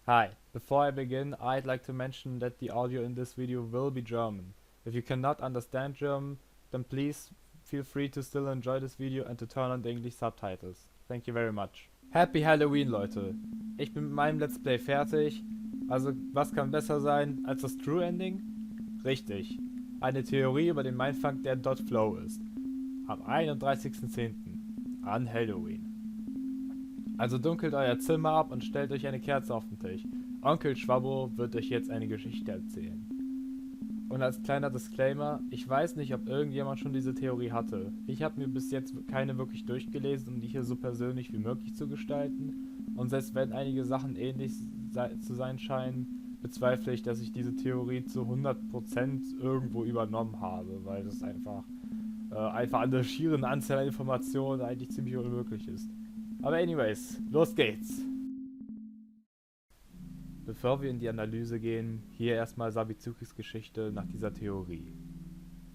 Hi, before I begin, I'd like to mention that the audio in this video will be German. If you cannot understand German, then please feel free to still enjoy this video and to turn on the English subtitles. Thank you very much. Happy Halloween, Leute! Ich bin mit meinem Let's Play fertig. Also, was kann besser sein als das True Ending? Richtig. Eine Theorie über den Mindfuck, der Dot Flow ist. Am 31.10. an Halloween. Also dunkelt euer Zimmer ab und stellt euch eine Kerze auf den Tisch. Onkel Schwabbo wird euch jetzt eine Geschichte erzählen. Und als kleiner Disclaimer, ich weiß nicht, ob irgendjemand schon diese Theorie hatte. Ich habe mir bis jetzt keine wirklich durchgelesen, um die hier so persönlich wie möglich zu gestalten. Und selbst wenn einige Sachen ähnlich zu sein scheinen, bezweifle ich, dass ich diese Theorie zu 100% irgendwo übernommen habe, weil das einfach an der schieren Anzahl an Informationen eigentlich ziemlich unmöglich ist. Aber anyways, los geht's! Bevor wir in die Analyse gehen, hier erstmal Sabizukis Geschichte nach dieser Theorie.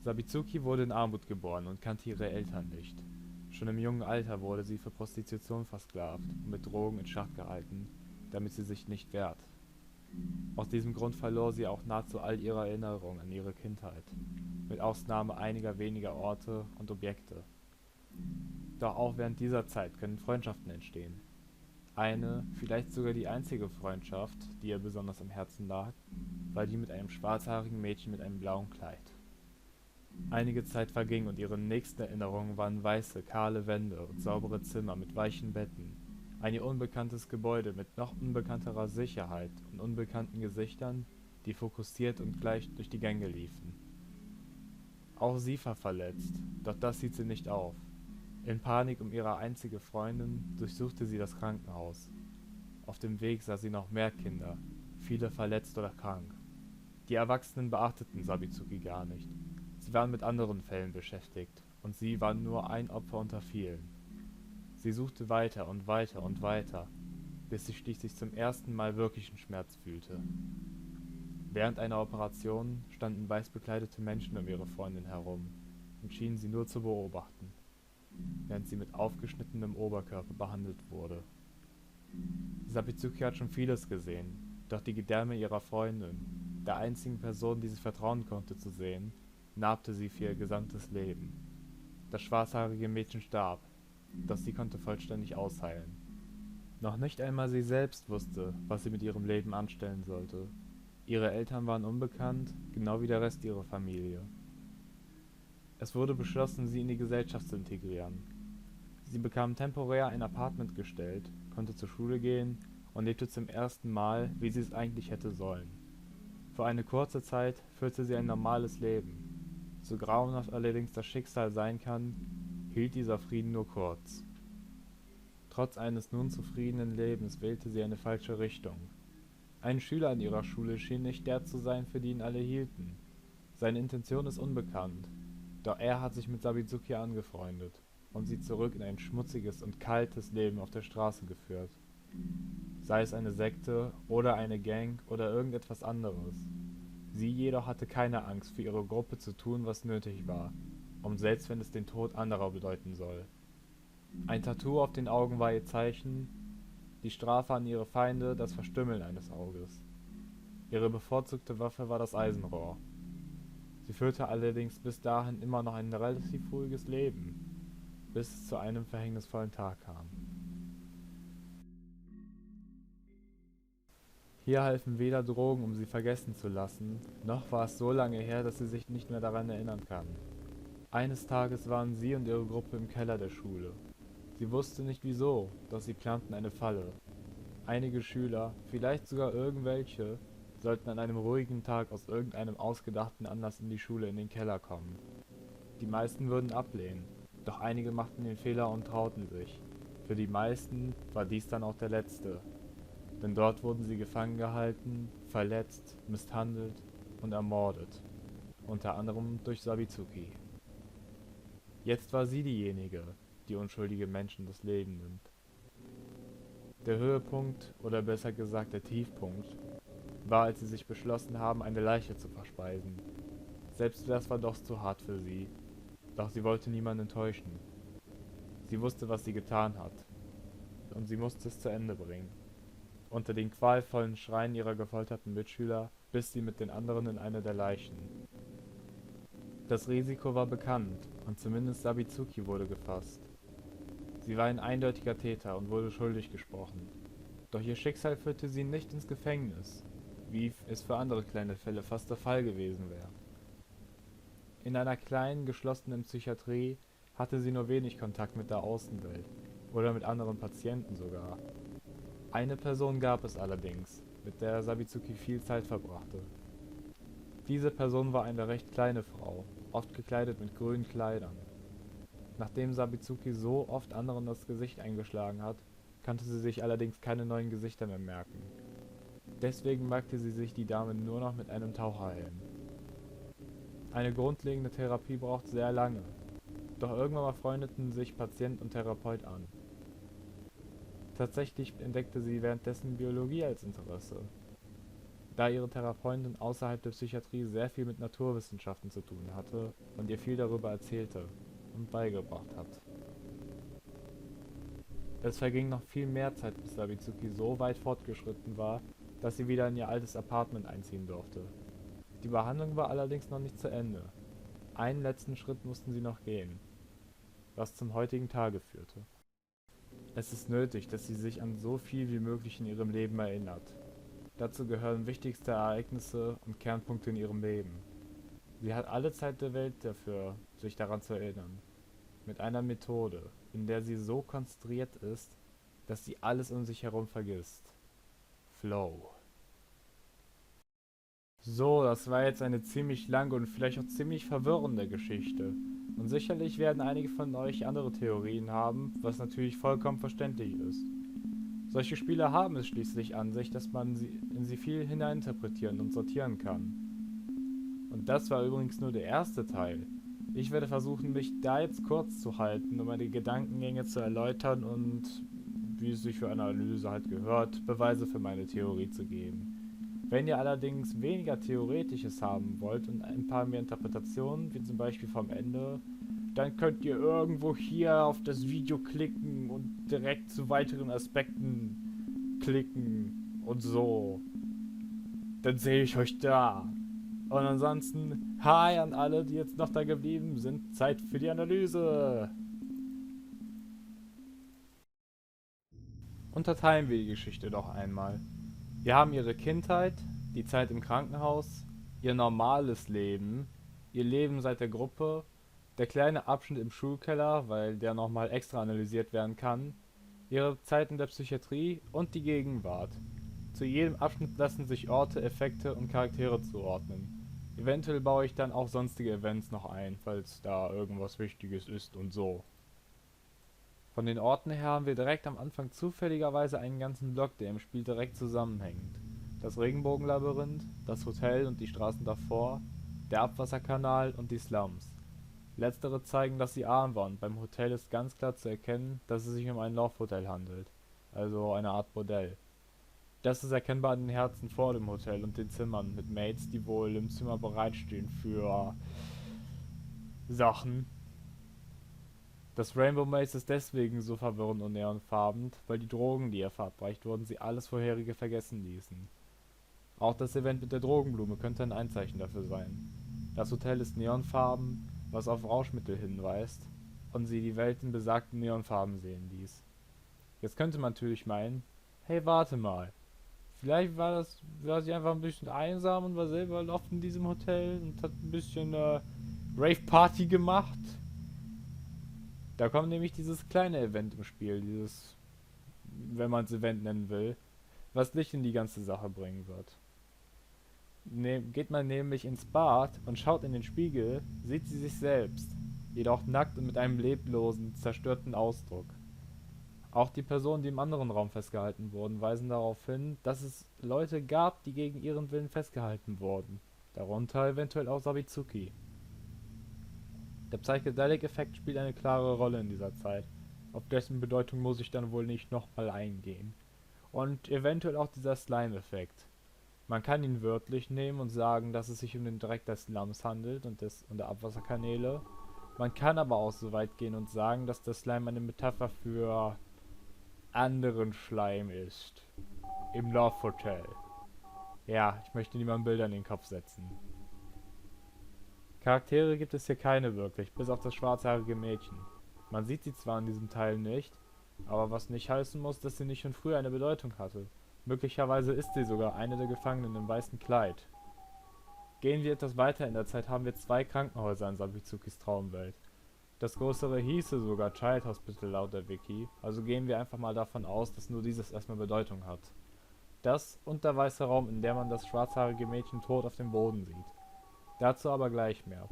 Sabizuki wurde in Armut geboren und kannte ihre Eltern nicht. Schon im jungen Alter wurde sie für Prostitution versklavt und mit Drogen in Schach gehalten, damit sie sich nicht wehrt. Aus diesem Grund verlor sie auch nahezu all ihre Erinnerungen an ihre Kindheit, mit Ausnahme einiger weniger Orte und Objekte. Doch auch während dieser Zeit können Freundschaften entstehen. Eine, vielleicht sogar die einzige Freundschaft, die ihr besonders am Herzen lag, war die mit einem schwarzhaarigen Mädchen mit einem blauen Kleid. Einige Zeit verging und ihre nächsten Erinnerungen waren weiße, kahle Wände und saubere Zimmer mit weichen Betten, ein ihr unbekanntes Gebäude mit noch unbekannterer Sicherheit und unbekannten Gesichtern, die fokussiert und gleich durch die Gänge liefen. Auch sie war verletzt, doch das hielt sie nicht auf. In Panik um ihre einzige Freundin durchsuchte sie das Krankenhaus. Auf dem Weg sah sie noch mehr Kinder, viele verletzt oder krank. Die Erwachsenen beachteten Sabizuki gar nicht. Sie waren mit anderen Fällen beschäftigt und sie war nur ein Opfer unter vielen. Sie suchte weiter und weiter und weiter, bis sie schließlich zum ersten Mal wirklichen Schmerz fühlte. Während einer Operation standen weiß bekleidete Menschen um ihre Freundin herum und schienen sie nur zu beobachten, während sie mit aufgeschnittenem Oberkörper behandelt wurde. Sabizuki hat schon vieles gesehen, doch die Gedärme ihrer Freundin, der einzigen Person, die sie vertrauen konnte zu sehen, narbte sie für ihr gesamtes Leben. Das schwarzhaarige Mädchen starb, doch sie konnte vollständig ausheilen. Noch nicht einmal sie selbst wusste, was sie mit ihrem Leben anstellen sollte. Ihre Eltern waren unbekannt, genau wie der Rest ihrer Familie. Es wurde beschlossen, sie in die Gesellschaft zu integrieren. Sie bekam temporär ein Apartment gestellt, konnte zur Schule gehen und lebte zum ersten Mal, wie sie es eigentlich hätte sollen. Für eine kurze Zeit führte sie ein normales Leben. So grauenhaft allerdings das Schicksal sein kann, hielt dieser Frieden nur kurz. Trotz eines nun zufriedenen Lebens wählte sie eine falsche Richtung. Ein Schüler an ihrer Schule schien nicht der zu sein, für den alle hielten. Seine Intention ist unbekannt, doch er hat sich mit Sabizuki angefreundet und sie zurück in ein schmutziges und kaltes Leben auf der Straße geführt. Sei es eine Sekte oder eine Gang oder irgendetwas anderes. Sie jedoch hatte keine Angst, für ihre Gruppe zu tun, was nötig war, selbst wenn es den Tod anderer bedeuten soll. Ein Tattoo auf den Augen war ihr Zeichen, die Strafe an ihre Feinde das Verstümmeln eines Auges. Ihre bevorzugte Waffe war das Eisenrohr. Sie führte allerdings bis dahin immer noch ein relativ ruhiges Leben, bis es zu einem verhängnisvollen Tag kam. Hier halfen weder Drogen, um sie vergessen zu lassen, noch war es so lange her, dass sie sich nicht mehr daran erinnern kann. Eines Tages waren sie und ihre Gruppe im Keller der Schule. Sie wusste nicht wieso, doch sie planten eine Falle. Einige Schüler, vielleicht sogar irgendwelche, sollten an einem ruhigen Tag aus irgendeinem ausgedachten Anlass in die Schule in den Keller kommen. Die meisten würden ablehnen, doch einige machten den Fehler und trauten sich. Für die meisten war dies dann auch der letzte, denn dort wurden sie gefangen gehalten, verletzt, misshandelt und ermordet, unter anderem durch Sabizuki. Jetzt war sie diejenige, die unschuldige Menschen das Leben nimmt. Der Höhepunkt, oder besser gesagt der Tiefpunkt, war, als sie sich beschlossen haben, eine Leiche zu verspeisen. Selbst das war doch zu hart für sie, doch sie wollte niemanden enttäuschen. Sie wusste, was sie getan hat, und sie musste es zu Ende bringen. Unter den qualvollen Schreien ihrer gefolterten Mitschüler biss sie mit den anderen in eine der Leichen. Das Risiko war bekannt und zumindest Sabizuki wurde gefasst. Sie war ein eindeutiger Täter und wurde schuldig gesprochen. Doch ihr Schicksal führte sie nicht ins Gefängnis, wie es für andere kleine Fälle fast der Fall gewesen wäre. In einer kleinen, geschlossenen Psychiatrie hatte sie nur wenig Kontakt mit der Außenwelt oder mit anderen Patienten sogar. Eine Person gab es allerdings, mit der Sabizuki viel Zeit verbrachte. Diese Person war eine recht kleine Frau, oft gekleidet mit grünen Kleidern. Nachdem Sabizuki so oft anderen das Gesicht eingeschlagen hat, konnte sie sich allerdings keine neuen Gesichter mehr merken. Deswegen merkte sie sich die Dame nur noch mit einem Taucherhelm. Eine grundlegende Therapie braucht sehr lange, doch irgendwann mal freundeten sich Patient und Therapeut an. Tatsächlich entdeckte sie währenddessen Biologie als Interesse, da ihre Therapeutin außerhalb der Psychiatrie sehr viel mit Naturwissenschaften zu tun hatte und ihr viel darüber erzählte und beigebracht hat. Es verging noch viel mehr Zeit, bis Sabizuki so weit fortgeschritten war, dass sie wieder in ihr altes Apartment einziehen durfte. Die Behandlung war allerdings noch nicht zu Ende. Einen letzten Schritt mussten sie noch gehen, was zum heutigen Tage führte. Es ist nötig, dass sie sich an so viel wie möglich in ihrem Leben erinnert. Dazu gehören wichtigste Ereignisse und Kernpunkte in ihrem Leben. Sie hat alle Zeit der Welt dafür, sich daran zu erinnern. Mit einer Methode, in der sie so konzentriert ist, dass sie alles um sich herum vergisst. Flow. So, das war jetzt eine ziemlich lange und vielleicht auch ziemlich verwirrende Geschichte. Und sicherlich werden einige von euch andere Theorien haben, was natürlich vollkommen verständlich ist. Solche Spiele haben es schließlich an sich, dass man in sie viel hineininterpretieren und sortieren kann. Und das war übrigens nur der erste Teil. Ich werde versuchen, mich da jetzt kurz zu halten, um meine Gedankengänge zu erläutern und, wie es sich für eine Analyse halt gehört, Beweise für meine Theorie zu geben. Wenn ihr allerdings weniger Theoretisches haben wollt und ein paar mehr Interpretationen, wie zum Beispiel vom Ende, dann könnt ihr irgendwo hier auf das Video klicken und direkt zu weiteren Aspekten klicken und so. Dann sehe ich euch da. Und ansonsten, hi an alle, die jetzt noch da geblieben sind. Zeit für die Analyse. Unterteilen wir die Geschichte doch einmal. Wir haben ihre Kindheit, die Zeit im Krankenhaus, ihr normales Leben, ihr Leben seit der Gruppe, der kleine Abschnitt im Schulkeller, weil der nochmal extra analysiert werden kann, ihre Zeit in der Psychiatrie und die Gegenwart. Zu jedem Abschnitt lassen sich Orte, Effekte und Charaktere zuordnen. Eventuell baue ich dann auch sonstige Events noch ein, falls da irgendwas Wichtiges ist und so. Von den Orten her haben wir direkt am Anfang zufälligerweise einen ganzen Block, der im Spiel direkt zusammenhängt. Das Regenbogenlabyrinth, das Hotel und die Straßen davor, der Abwasserkanal und die Slums. Letztere zeigen, dass sie arm waren. Beim Hotel ist ganz klar zu erkennen, dass es sich um ein Love-Hotel handelt, also eine Art Bordell. Das ist erkennbar an den Herzen vor dem Hotel und den Zimmern mit Mates, die wohl im Zimmer bereitstehen für Sachen. Das Rainbow Maze ist deswegen so verwirrend und neonfarben, weil die Drogen, die ihr verabreicht wurden, sie alles vorherige vergessen ließen. Auch das Event mit der Drogenblume könnte ein Einzeichen dafür sein. Das Hotel ist neonfarben, was auf Rauschmittel hinweist und sie die Welt in besagten Neonfarben sehen ließ. Jetzt könnte man natürlich meinen, hey, warte mal. Vielleicht war sie einfach ein bisschen einsam und war selber oft in diesem Hotel und hat ein bisschen Rave-Party gemacht. Da kommt nämlich dieses kleine Event im Spiel, dieses, wenn man es Event nennen will, was Licht in die ganze Sache bringen wird. Geht man nämlich ins Bad und schaut in den Spiegel, sieht sie sich selbst, jedoch nackt und mit einem leblosen, zerstörten Ausdruck. Auch die Personen, die im anderen Raum festgehalten wurden, weisen darauf hin, dass es Leute gab, die gegen ihren Willen festgehalten wurden. Darunter eventuell auch Sabizuki. Der Psychedelic-Effekt spielt eine klare Rolle in dieser Zeit. Auf dessen Bedeutung muss ich dann wohl nicht nochmal eingehen. Und eventuell auch dieser Slime-Effekt. Man kann ihn wörtlich nehmen und sagen, dass es sich um den Dreck des Slums handelt und der Abwasserkanäle. Man kann aber auch so weit gehen und sagen, dass der Slime eine Metapher für anderen Schleim ist. im Love Hotel. Ja, ich möchte niemandem Bilder in den Kopf setzen. Charaktere gibt es hier keine wirklich, bis auf das schwarzhaarige Mädchen. Man sieht sie zwar in diesem Teil nicht, aber was nicht heißen muss, dass sie nicht schon früher eine Bedeutung hatte. Möglicherweise ist sie sogar eine der Gefangenen im weißen Kleid. Gehen wir etwas weiter in der Zeit, haben wir zwei Krankenhäuser in Sabizukis Traumwelt. Das größere hieße sogar Child Hospital laut der Wiki, also gehen wir einfach mal davon aus, dass nur dieses erstmal Bedeutung hat. Das und der weiße Raum, in dem man das schwarzhaarige Mädchen tot auf dem Boden sieht. Dazu aber gleich mehr.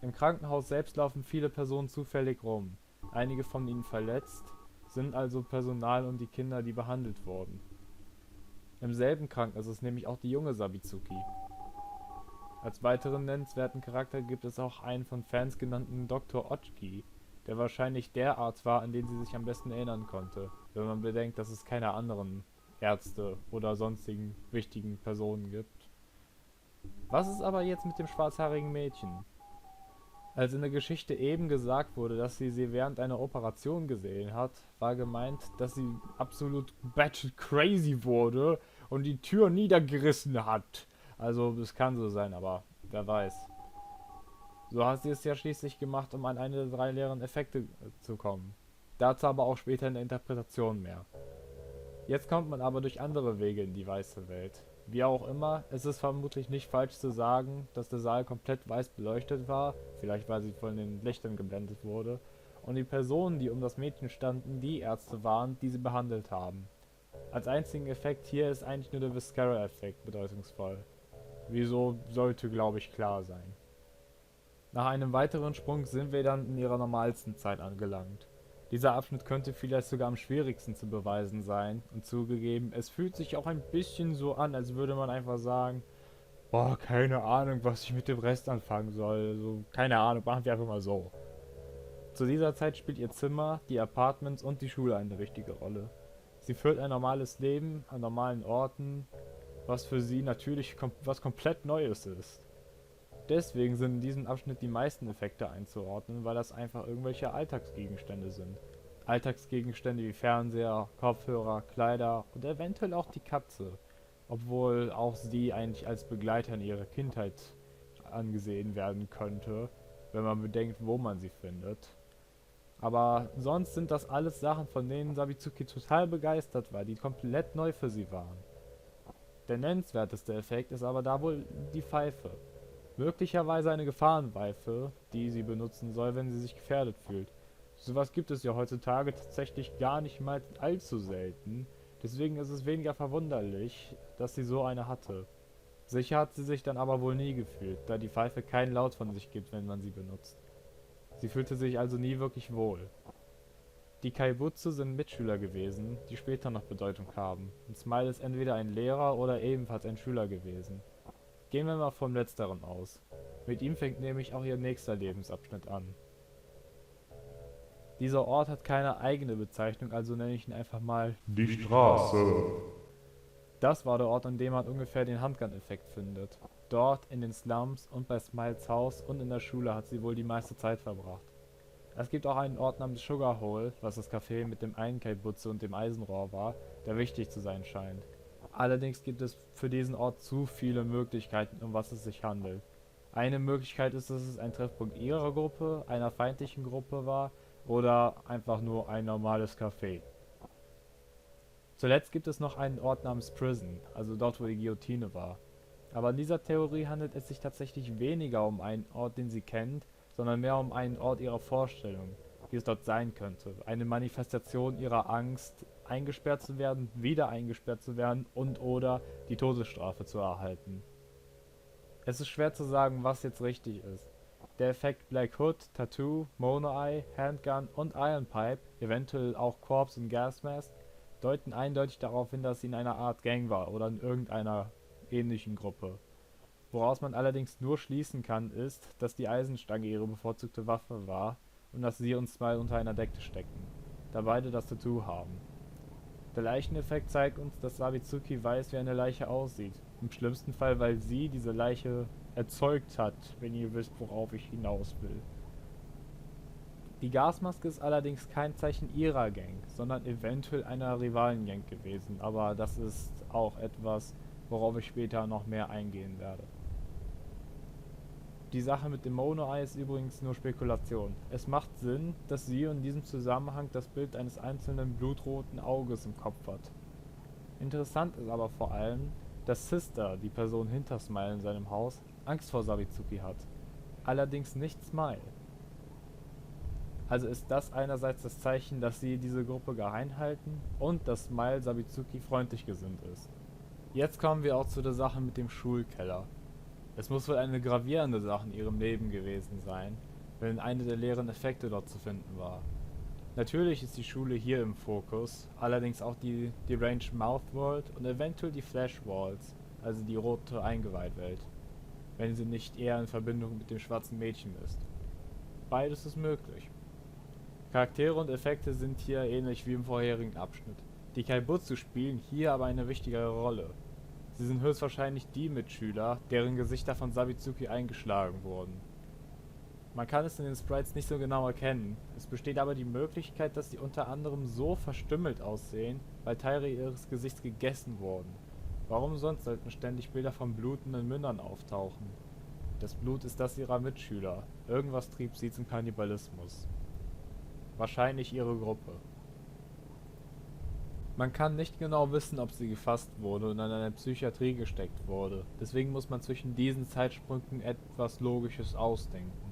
Im Krankenhaus selbst laufen viele Personen zufällig rum, einige von ihnen verletzt, sind also Personal und die Kinder, die behandelt wurden. Im selben Krankenhaus ist nämlich auch die junge Sabizuki. Als weiteren nennenswerten Charakter gibt es auch einen von Fans genannten Dr. Otschki, der wahrscheinlich der Arzt war, an den sie sich am besten erinnern konnte, wenn man bedenkt, dass es keine anderen Ärzte oder sonstigen wichtigen Personen gibt. Was ist aber jetzt mit dem schwarzhaarigen Mädchen? Als in der Geschichte eben gesagt wurde, dass sie während einer Operation gesehen hat, war gemeint, dass sie absolut batshit crazy wurde und die Tür niedergerissen hat. Also, es kann so sein, aber wer weiß. So hat sie es ja schließlich gemacht, um an eine der 3 leeren Effekte zu kommen. Dazu aber auch später in der Interpretation mehr. Jetzt kommt man aber durch andere Wege in die weiße Welt. Wie auch immer, es ist vermutlich nicht falsch zu sagen, dass der Saal komplett weiß beleuchtet war, vielleicht weil sie von den Lichtern geblendet wurde, und die Personen, die um das Mädchen standen, die Ärzte waren, die sie behandelt haben. Als einzigen Effekt hier ist eigentlich nur der Viscera-Effekt bedeutungsvoll. Wieso sollte, glaube ich, klar sein. Nach einem weiteren Sprung sind wir dann in ihrer normalsten Zeit angelangt. Dieser Abschnitt könnte vielleicht sogar am schwierigsten zu beweisen sein, und zugegeben, es fühlt sich auch ein bisschen so an, als würde man einfach sagen, boah, keine Ahnung, was ich mit dem Rest anfangen soll, also keine Ahnung, machen wir einfach mal so. Zu dieser Zeit spielt ihr Zimmer, die Apartments und die Schule eine wichtige Rolle. Sie führt ein normales Leben an normalen Orten, was für sie natürlich was komplett Neues ist. Deswegen sind in diesem Abschnitt die meisten Effekte einzuordnen, weil das einfach irgendwelche Alltagsgegenstände sind. Alltagsgegenstände wie Fernseher, Kopfhörer, Kleider und eventuell auch die Katze. Obwohl auch sie eigentlich als Begleiter in ihrer Kindheit angesehen werden könnte, wenn man bedenkt, wo man sie findet. Aber sonst sind das alles Sachen, von denen Sabizuki total begeistert war, die komplett neu für sie waren. Der nennenswerteste Effekt ist aber da wohl die Pfeife. Möglicherweise eine Gefahrenpfeife, die sie benutzen soll, wenn sie sich gefährdet fühlt. Sowas gibt es ja heutzutage tatsächlich gar nicht mal allzu selten, deswegen ist es weniger verwunderlich, dass sie so eine hatte. Sicher hat sie sich dann aber wohl nie gefühlt, da die Pfeife keinen Laut von sich gibt, wenn man sie benutzt. Sie fühlte sich also nie wirklich wohl. Die Kaibutsu sind Mitschüler gewesen, die später noch Bedeutung haben, und Smile ist entweder ein Lehrer oder ebenfalls ein Schüler gewesen. Gehen wir mal vom Letzteren aus. Mit ihm fängt nämlich auch ihr nächster Lebensabschnitt an. Dieser Ort hat keine eigene Bezeichnung, also nenne ich ihn einfach mal Die Straße. Das war der Ort, an dem man ungefähr den Handgun-Effekt findet. Dort, in den Slums und bei Smiles Haus und in der Schule hat sie wohl die meiste Zeit verbracht. Es gibt auch einen Ort namens Sugar Hole, was das Café mit dem einen Kaibutsu und dem Eisenrohr war, der wichtig zu sein scheint. Allerdings gibt es für diesen Ort zu viele Möglichkeiten, um was es sich handelt. Eine Möglichkeit ist, dass es ein Treffpunkt ihrer Gruppe, einer feindlichen Gruppe war oder einfach nur ein normales Café. Zuletzt gibt es noch einen Ort namens Prison, also dort, wo die Guillotine war. Aber in dieser Theorie handelt es sich tatsächlich weniger um einen Ort, den sie kennt, sondern mehr um einen Ort ihrer Vorstellung, wie es dort sein könnte. Eine Manifestation ihrer Angst, eingesperrt zu werden, wieder eingesperrt zu werden und oder die Todesstrafe zu erhalten. Es ist schwer zu sagen, was jetzt richtig ist. Der Effekt Black Hood, Tattoo, Mono Eye, Handgun und Iron Pipe, eventuell auch Corpse und Gas Mask, deuten eindeutig darauf hin, dass sie in einer Art Gang war oder in irgendeiner ähnlichen Gruppe. Woraus man allerdings nur schließen kann, ist, dass die Eisenstange ihre bevorzugte Waffe war und dass sie und Smile unter einer Decke stecken, da beide das Tattoo haben. Der Leicheneffekt zeigt uns, dass Sabizuki weiß, wie eine Leiche aussieht. Im schlimmsten Fall, weil sie diese Leiche erzeugt hat, wenn ihr wisst, worauf ich hinaus will. Die Gasmaske ist allerdings kein Zeichen ihrer Gang, sondern eventuell einer Rivalen-Gang gewesen, aber das ist auch etwas, worauf ich später noch mehr eingehen werde. Die Sache mit dem Mono-Eye ist übrigens nur Spekulation. Es macht Sinn, dass Sio in diesem Zusammenhang das Bild eines einzelnen blutroten Auges im Kopf hat. Interessant ist aber vor allem, dass Sister, die Person hinter Smile in seinem Haus, Angst vor Sabitsuki hat. Allerdings nicht Smile. Also ist das einerseits das Zeichen, dass sie diese Gruppe geheim halten und dass Smile Sabitsuki freundlich gesinnt ist. Jetzt kommen wir auch zu der Sache mit dem Schulkeller. Es muss wohl eine gravierende Sache in ihrem Leben gewesen sein, wenn eine der leeren Effekte dort zu finden war. Natürlich ist die Schule hier im Fokus, allerdings auch die Deranged Mouth World und eventuell die Flash Walls, also die rote Eingeweidwelt, wenn sie nicht eher in Verbindung mit dem schwarzen Mädchen ist. Beides ist möglich. Charaktere und Effekte sind hier ähnlich wie im vorherigen Abschnitt. Die Kaibutsu spielen hier aber eine wichtigere Rolle. Sie sind höchstwahrscheinlich die Mitschüler, deren Gesichter von Sabitsuki eingeschlagen wurden. Man kann es in den Sprites nicht so genau erkennen, es besteht aber die Möglichkeit, dass sie unter anderem so verstümmelt aussehen, weil Teile ihres Gesichts gegessen wurden. Warum sonst sollten ständig Bilder von blutenden Mündern auftauchen? Das Blut ist das ihrer Mitschüler, irgendwas trieb sie zum Kannibalismus. Wahrscheinlich ihre Gruppe. Man kann nicht genau wissen, ob sie gefasst wurde und in eine Psychiatrie gesteckt wurde, deswegen muss man zwischen diesen Zeitsprüngen etwas Logisches ausdenken.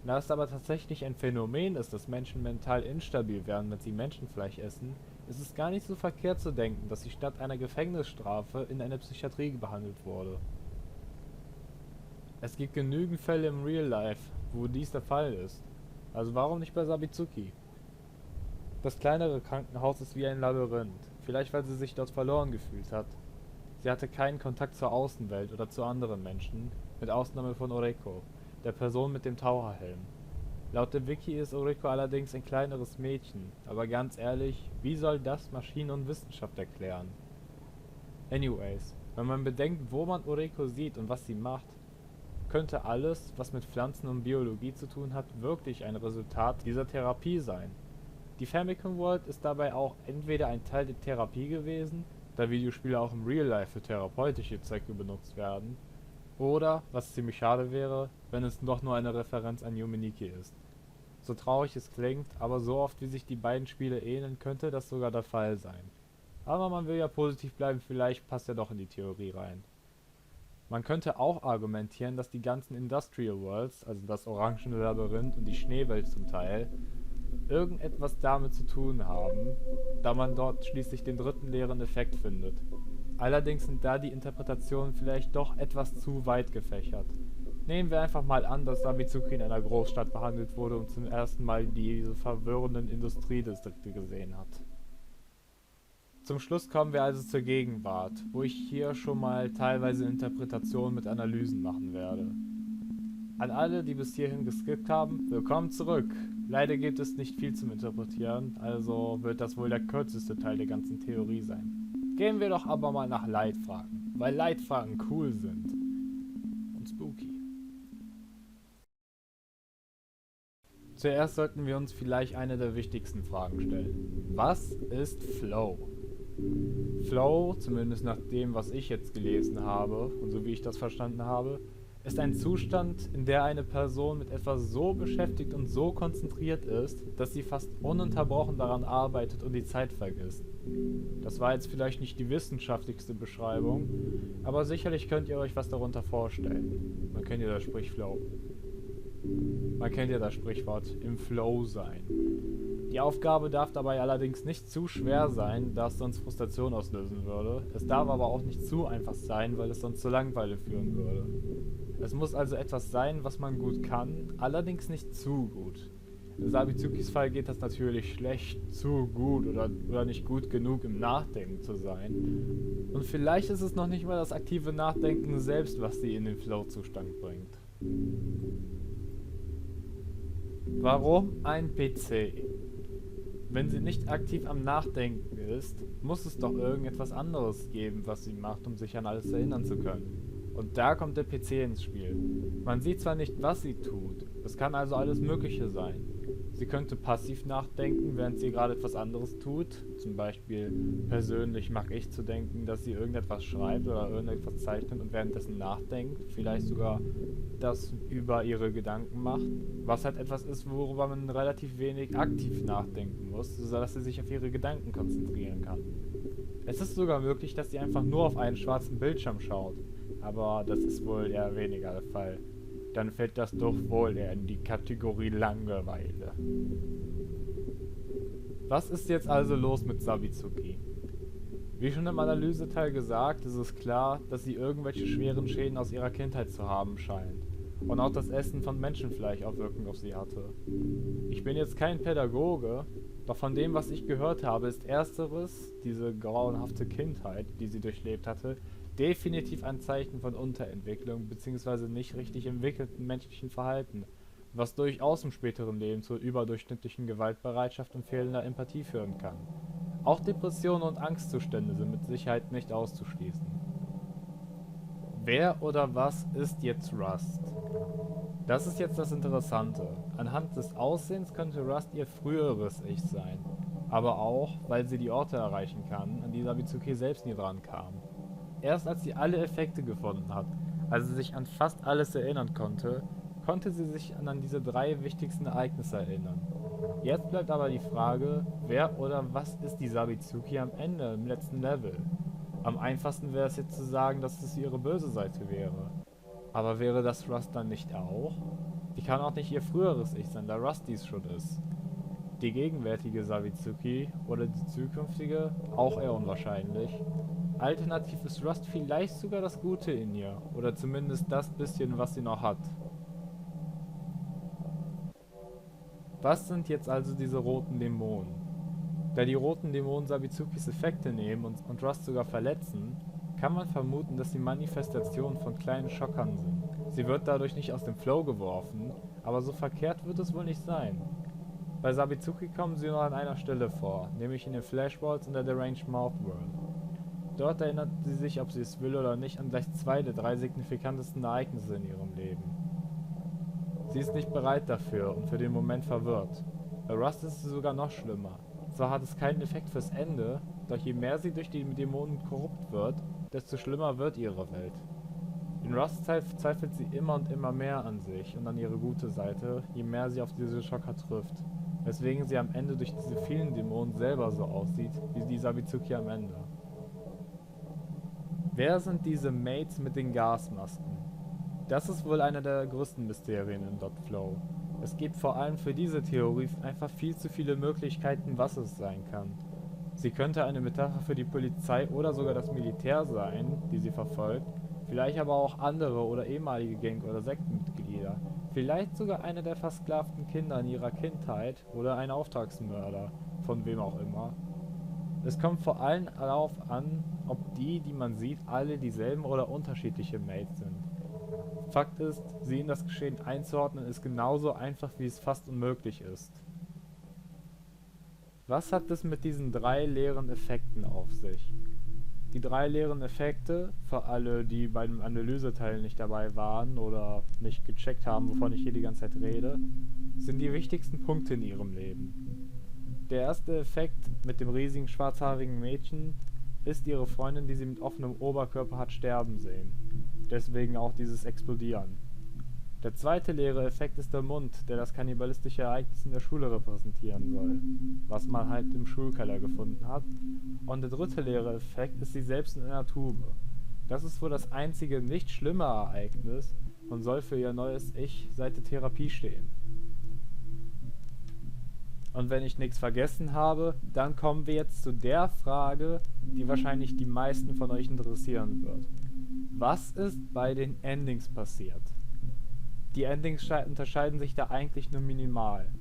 Da es aber tatsächlich ein Phänomen ist, dass Menschen mental instabil werden, wenn sie Menschenfleisch essen, ist es gar nicht so verkehrt zu denken, dass sie statt einer Gefängnisstrafe in einer Psychiatrie behandelt wurde. Es gibt genügend Fälle im Real Life, wo dies der Fall ist. Also warum nicht bei Sabitsuki? Das kleinere Krankenhaus ist wie ein Labyrinth, vielleicht weil sie sich dort verloren gefühlt hat. Sie hatte keinen Kontakt zur Außenwelt oder zu anderen Menschen, mit Ausnahme von Oreko, der Person mit dem Taucherhelm. Laut dem Wiki ist Oreko allerdings ein kleineres Mädchen, aber ganz ehrlich, wie soll das Maschine und Wissenschaft erklären? Anyways, wenn man bedenkt, wo man Oreko sieht und was sie macht, könnte alles, was mit Pflanzen und Biologie zu tun hat, wirklich ein Resultat dieser Therapie sein. Die Famicom World ist dabei auch entweder ein Teil der Therapie gewesen, da Videospiele auch im Real Life für therapeutische Zwecke benutzt werden, oder, was ziemlich schade wäre, wenn es doch nur eine Referenz an Yumeniki ist. So traurig es klingt, aber so oft wie sich die beiden Spiele ähneln, könnte das sogar der Fall sein. Aber man will ja positiv bleiben, vielleicht passt er doch in die Theorie rein. Man könnte auch argumentieren, dass die ganzen Industrial Worlds, also das orangene Labyrinth und die Schneewelt zum Teil, irgendetwas damit zu tun haben, da man dort schließlich den dritten leeren Effekt findet. Allerdings sind da die Interpretationen vielleicht doch etwas zu weit gefächert. Nehmen wir einfach mal an, dass Sabitsuki in einer Großstadt behandelt wurde und zum ersten Mal diese verwirrenden Industriedistrikte gesehen hat. Zum Schluss kommen wir also zur Gegenwart, wo ich hier schon mal teilweise Interpretationen mit Analysen machen werde. An alle, die bis hierhin geskippt haben, willkommen zurück. Leider gibt es nicht viel zum Interpretieren, also wird das wohl der kürzeste Teil der ganzen Theorie sein. Gehen wir doch aber mal nach Leitfragen, weil Leitfragen cool sind. Und spooky. Zuerst sollten wir uns vielleicht eine der wichtigsten Fragen stellen. Was ist Flow? Flow, zumindest nach dem, was ich jetzt gelesen habe und so wie ich das verstanden habe, ist ein Zustand, in der eine Person mit etwas so beschäftigt und so konzentriert ist, dass sie fast ununterbrochen daran arbeitet und die Zeit vergisst. Das war jetzt vielleicht nicht die wissenschaftlichste Beschreibung, aber sicherlich könnt ihr euch was darunter vorstellen. Man kennt ja das Sprichwort. Man kennt ja das Sprichwort im Flow sein. Die Aufgabe darf dabei allerdings nicht zu schwer sein, da es sonst Frustration auslösen würde. Es darf aber auch nicht zu einfach sein, weil es sonst zur Langeweile führen würde. Es muss also etwas sein, was man gut kann, allerdings nicht zu gut. In Sabitsukis Fall geht das natürlich schlecht, zu gut oder nicht gut genug im Nachdenken zu sein. Und vielleicht ist es noch nicht mal das aktive Nachdenken selbst, was sie in den Flow-Zustand bringt. Warum ein PC? Wenn sie nicht aktiv am Nachdenken ist, muss es doch irgendetwas anderes geben, was sie macht, um sich an alles erinnern zu können. Und da kommt der PC ins Spiel. Man sieht zwar nicht, was sie tut, es kann also alles Mögliche sein. Sie könnte passiv nachdenken, während sie gerade etwas anderes tut. Zum Beispiel persönlich mag ich zu denken, dass sie irgendetwas schreibt oder irgendetwas zeichnet und währenddessen nachdenkt. Vielleicht sogar das über ihre Gedanken macht. Was halt etwas ist, worüber man relativ wenig aktiv nachdenken muss, sodass sie sich auf ihre Gedanken konzentrieren kann. Es ist sogar möglich, dass sie einfach nur auf einen schwarzen Bildschirm schaut. Aber das ist wohl eher weniger der Fall. Dann fällt das doch wohl eher in die Kategorie Langeweile. Was ist jetzt also los mit Sabizuki? Wie schon im Analyseteil gesagt, ist es klar, dass sie irgendwelche schweren Schäden aus ihrer Kindheit zu haben scheint. Und auch das Essen von Menschenfleisch Auswirkungen auf sie hatte. Ich bin jetzt kein Pädagoge, doch von dem, was ich gehört habe, ist ersteres, diese grauenhafte Kindheit, die sie durchlebt hatte, definitiv ein Zeichen von Unterentwicklung bzw. nicht richtig entwickelten menschlichen Verhalten, was durchaus im späteren Leben zur überdurchschnittlichen Gewaltbereitschaft und fehlender Empathie führen kann. Auch Depressionen und Angstzustände sind mit Sicherheit nicht auszuschließen. Wer oder was ist jetzt Rust? Das ist jetzt das Interessante. Anhand des Aussehens könnte Rust ihr früheres Ich sein, aber auch, weil sie die Orte erreichen kann, an die Sabizuki selbst nie dran kam. Erst als sie alle Effekte gefunden hat, also sie sich an fast alles erinnern konnte, konnte sie sich an diese 3 wichtigsten Ereignisse erinnern. Jetzt bleibt aber die Frage, wer oder was ist die Sabizuki am Ende, im letzten Level? Am einfachsten wäre es jetzt zu sagen, dass es ihre böse Seite wäre. Aber wäre das Rust dann nicht auch? Die kann auch nicht ihr früheres Ich sein, da Rust dies schon ist. Die gegenwärtige Sabizuki oder die zukünftige auch eher unwahrscheinlich. Alternativ ist Rust vielleicht sogar das Gute in ihr, oder zumindest das bisschen, was sie noch hat. Was sind jetzt also diese roten Dämonen? Da die roten Dämonen Sabizukis Effekte nehmen und Rust sogar verletzen, kann man vermuten, dass sie Manifestationen von kleinen Schockern sind. Sie wird dadurch nicht aus dem Flow geworfen, aber so verkehrt wird es wohl nicht sein. Bei Sabizuki kommen sie nur an einer Stelle vor, nämlich in den Flashballs in der Deranged Mouth World. Dort erinnert sie sich, ob sie es will oder nicht, an gleich 2 der 3 signifikantesten Ereignisse in ihrem Leben. Sie ist nicht bereit dafür und für den Moment verwirrt. Bei Rust ist es sogar noch schlimmer. Zwar hat es keinen Effekt fürs Ende, doch je mehr sie durch die Dämonen korrupt wird, desto schlimmer wird ihre Welt. In Rust zweifelt sie immer und immer mehr an sich und an ihre gute Seite, je mehr sie auf diese Schocker trifft, weswegen sie am Ende durch diese vielen Dämonen selber so aussieht, wie die Sabizuki am Ende. Wer sind diese Mates mit den Gasmasken? Das ist wohl einer der größten Mysterien in .flow. Es gibt vor allem für diese Theorie einfach viel zu viele Möglichkeiten, was es sein kann. Sie könnte eine Metapher für die Polizei oder sogar das Militär sein, die sie verfolgt, vielleicht aber auch andere oder ehemalige Gang- oder Sektenmitglieder, vielleicht sogar eine der versklavten Kinder in ihrer Kindheit oder ein Auftragsmörder, von wem auch immer. Es kommt vor allem darauf an, ob die man sieht, alle dieselben oder unterschiedliche Mates sind. Fakt ist, sie in das Geschehen einzuordnen, ist genauso einfach, wie es fast unmöglich ist. Was hat es mit diesen 3 leeren Effekten auf sich? Die 3 leeren Effekte, für alle, die bei dem Analyseteil nicht dabei waren oder nicht gecheckt haben, wovon ich hier die ganze Zeit rede, sind die wichtigsten Punkte in ihrem Leben. Der erste Effekt mit dem riesigen schwarzhaarigen Mädchen ist ihre Freundin, die sie mit offenem Oberkörper hat sterben sehen. Deswegen auch dieses Explodieren. Der zweite leere Effekt ist der Mund, der das kannibalistische Ereignis in der Schule repräsentieren soll, was man halt im Schulkeller gefunden hat. Und der dritte leere Effekt ist sie selbst in einer Tube. Das ist wohl das einzige nicht schlimme Ereignis und soll für ihr neues Ich seit der Therapie stehen. Und wenn ich nichts vergessen habe, dann kommen wir jetzt zu der Frage, die wahrscheinlich die meisten von euch interessieren wird. Was ist bei den Endings passiert? Die Endings unterscheiden sich da eigentlich nur minimal.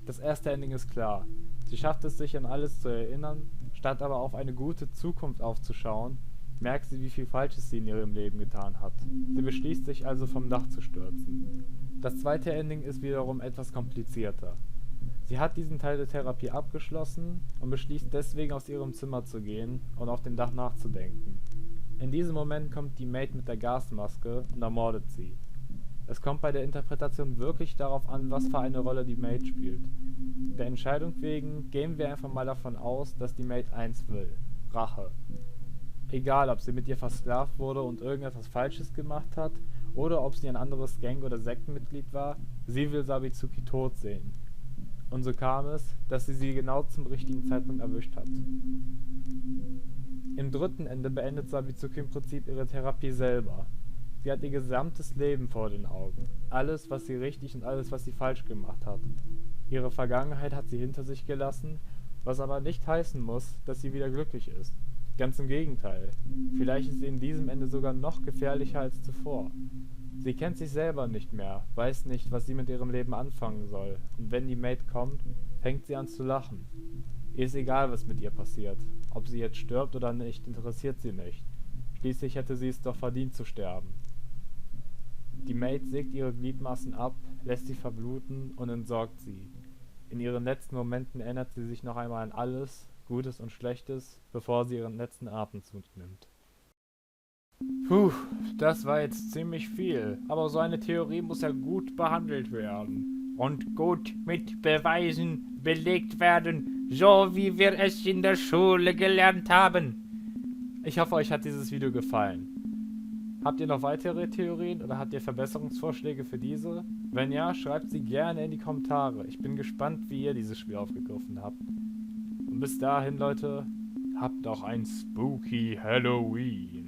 Das erste Ending ist klar. Sie schafft es, sich an alles zu erinnern, statt aber auf eine gute Zukunft aufzuschauen, merkt sie, wie viel Falsches sie in ihrem Leben getan hat. Sie beschließt sich also vom Dach zu stürzen. Das zweite Ending ist wiederum etwas komplizierter. Sie hat diesen Teil der Therapie abgeschlossen und beschließt deswegen aus ihrem Zimmer zu gehen und auf dem Dach nachzudenken. In diesem Moment kommt die Maid mit der Gasmaske und ermordet sie. Es kommt bei der Interpretation wirklich darauf an, was für eine Rolle die Maid spielt. Der Entscheidung wegen gehen wir einfach mal davon aus, dass die Maid eins will: Rache. Egal, ob sie mit ihr versklavt wurde und irgendetwas Falsches gemacht hat, oder ob sie ein anderes Gang- oder Sektenmitglied war, sie will Sabizuki tot sehen. Und so kam es, dass sie genau zum richtigen Zeitpunkt erwischt hat. Im dritten Ende beendet Sabizuki im Prinzip ihre Therapie selber. Sie hat ihr gesamtes Leben vor den Augen. Alles, was sie richtig und alles, was sie falsch gemacht hat. Ihre Vergangenheit hat sie hinter sich gelassen, was aber nicht heißen muss, dass sie wieder glücklich ist. Ganz im Gegenteil. Vielleicht ist sie in diesem Ende sogar noch gefährlicher als zuvor. Sie kennt sich selber nicht mehr, weiß nicht, was sie mit ihrem Leben anfangen soll, und wenn die Maid kommt, fängt sie an zu lachen. Ihr ist egal, was mit ihr passiert. Ob sie jetzt stirbt oder nicht, interessiert sie nicht. Schließlich hätte sie es doch verdient zu sterben. Die Maid sägt ihre Gliedmaßen ab, lässt sie verbluten und entsorgt sie. In ihren letzten Momenten erinnert sie sich noch einmal an alles, Gutes und Schlechtes, bevor sie ihren letzten Atemzug nimmt. Puh, das war jetzt ziemlich viel, aber so eine Theorie muss ja gut behandelt werden. Und gut mit Beweisen belegt werden, so wie wir es in der Schule gelernt haben. Ich hoffe, euch hat dieses Video gefallen. Habt ihr noch weitere Theorien oder habt ihr Verbesserungsvorschläge für diese? Wenn ja, schreibt sie gerne in die Kommentare. Ich bin gespannt, wie ihr dieses Spiel aufgegriffen habt. Und bis dahin, Leute, habt auch ein spooky Halloween.